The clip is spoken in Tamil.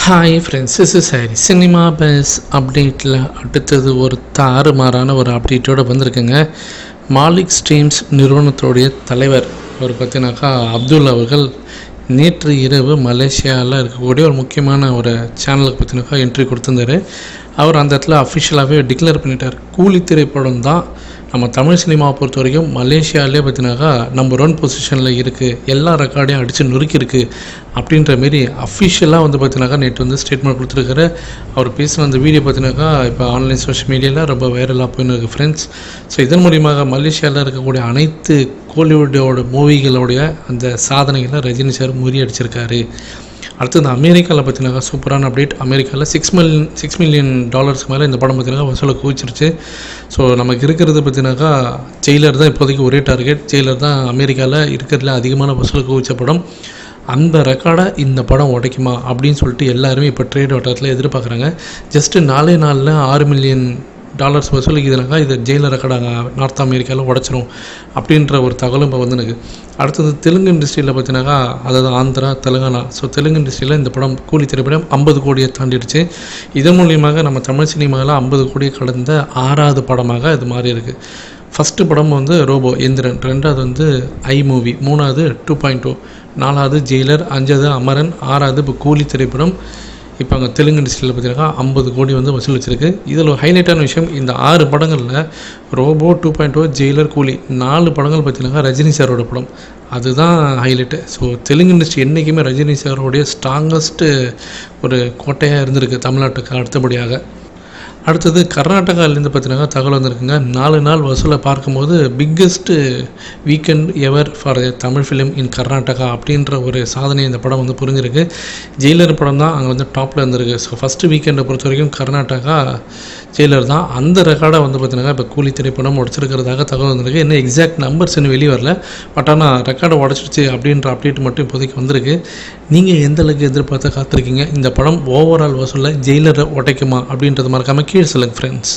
Hi friends, this is Hari. Cinema bus அப்டேட்டில் அடுத்தது ஒரு தாறுமாறான ஒரு அப்டேட்டோடு வந்திருக்குங்க. மாலிக் ஸ்ட்ரீம்ஸ் நிறுவனத்துடைய தலைவர் அவர் பார்த்தீங்கன்னாக்கா அப்துல் அவர்கள் நேற்று இரவு மலேசியாவில் இருக்கக்கூடிய ஒரு முக்கியமான ஒரு சேனலுக்கு பார்த்தீங்கன்னாக்கா என்ட்ரி கொடுத்துருந்தாரு. அவர் அந்த இடத்துல அஃபிஷியலாகவே டிக்ளேர் பண்ணிட்டார், கூலி திரைப்படம் தான் நம்ம தமிழ் சினிமாவை பொறுத்த வரைக்கும் மலேசியாவிலே பார்த்தீங்கன்னாக்கா நம்பர் 1 பொசிஷனில் இருக்குது, எல்லா ரெக்கார்டையும் அடித்து நொறுக்கியிருக்கு அப்படின்ற மாரி அஃபிஷியலாக வந்து பார்த்தீங்கன்னாக்கா நேற்று வந்து ஸ்டேட்மெண்ட் கொடுத்துருக்காரு. அவர் பேசின அந்த வீடியோ பார்த்தீங்கன்னாக்கா இப்போ ஆன்லைன் சோஷியல் மீடியாவில் ரொம்ப வைரலாக போயின்னு இருக்குது ஃப்ரெண்ட்ஸ். ஸோ இதன் மூலியமாக மலேசியாவில் இருக்கக்கூடிய அனைத்து கோலிவுட்டோட மூவிகளோடைய அந்த சாதனைகளை ரஜினி சார் முறியடிச்சிருக்காரு. அடுத்தது அமெரிக்காவில் பார்த்தீங்கன்னா சூப்பரான அப்டேட். அமெரிக்காவில் $6 மில்லியன் மேலே இந்த படம் பார்த்தீங்கன்னா வசூலை குவிச்சிருச்சு. ஸோ நமக்கு இருக்கிறது பார்த்தீங்கன்னாக்கா ஜெயிலர் தான் இப்போதைக்கு ஒரே டார்கெட். ஜெயிலர் தான் அமெரிக்காவில் இருக்கிறதுல அதிகமான வசூலை குவிச்ச படம். அந்த ரெக்கார்டை இந்த படம் உடைக்குமா அப்படின்னு சொல்லிட்டு எல்லாருமே இப்போ ட்ரேட் வட்டத்தில் எதிர்பார்க்குறாங்க. ஜஸ்ட்டு 4 நாளில் $6 மில்லியன் வசூலிக்குதுனாக்கா இது ஜெயிலர் ரெக்கார்டாக நார்த் அமெரிக்காவில் உடச்சிரும் அப்படின்ற ஒரு தகவலும் இப்போ வந்து எனக்கு. அடுத்தது தெலுங்கு இண்டஸ்ட்ரியில் பார்த்தீங்கன்னாக்கா அதாவது ஆந்திரா, தெலுங்கானா. ஸோ தெலுங்கு இண்டஸ்ட்ரியில் இந்த படம் கூலி திரைப்படம் 50 கோடியை தாண்டிடுச்சு. இதன் மூலியமாக நம்ம தமிழ் சினிமாவில் 50 கோடியை கடந்த 6வது படமாக இது மாறி இருக்குது. ஃபஸ்ட்டு படம் வந்து ரோபோ எந்திரன், 2வது வந்து ஐ மூவி, 3வது 2.0, 4வது ஜெயிலர், 5வது அமரன், 6வது இப்போ கூலி திரைப்படம். இப்போ அங்கே தெலுங்கு இண்டஸ்ட்ரியில் பார்த்தீங்கன்னா 50 கோடி வந்து வசூல் வச்சிருக்கு. இதில் ஒரு ஹைலைட்டான விஷயம், இந்த 6 படங்களில் ரோபோ, 2.0, ஜெயிலர், கூலி 4 படங்கள் பார்த்தீங்கன்னா ரஜினி சாரோட படம். அதுதான் ஹைலைட்டு. ஸோ தெலுங்கு இண்டஸ்ட்ரி என்றைக்குமே ரஜினி சாரோடைய ஸ்ட்ராங்கஸ்ட்டு ஒரு கோட்டையாக இருந்திருக்கு தமிழ்நாட்டுக்கு அடுத்தபடியாக. அடுத்தது கர்நாடகாவிலேருந்து பார்த்தீங்கன்னா தகவல் வந்திருக்குங்க. 4 நாள் வசூலை பார்க்கும்போது biggest weekend ever for Tamil film in Karnataka அப்படின்ற ஒரு சாதனை இந்த படம் வந்து புரிஞ்சிருக்கு. ஜெயிலர் படம் தான் அங்கே வந்து டாப்பில் இருந்திருக்கு. ஸோ ஃபஸ்ட்டு வீக்கெண்டை பொறுத்த வரைக்கும் கர்நாடகா ஜெயிலர் தான். அந்த ரெக்கார்டை வந்து பார்த்தீங்கன்னா இப்போ கூலி திரைப்படம் உடச்சிருக்கிறதாக தகவல் வந்திருக்கு. என்ன எக்ஸாக்ட் நம்பர்ஸ் இன்னும் வெளியே வரல, பட் ஆனால் ரெக்கார்டை உடச்சிருச்சு அப்படின்ற அப்டேட் மட்டும் இப்போதைக்கு வந்திருக்கு. நீங்கள் எந்த அளவுக்கு எதிர்பார்த்து காத்திருக்கீங்க? இந்த படம் ஓவரால் வசூலில் ஜெயிலரை உடைக்குமா அப்படின்றது மறக்காமல் கீழே சொல்லுங்கள் ஃப்ரெண்ட்ஸ்.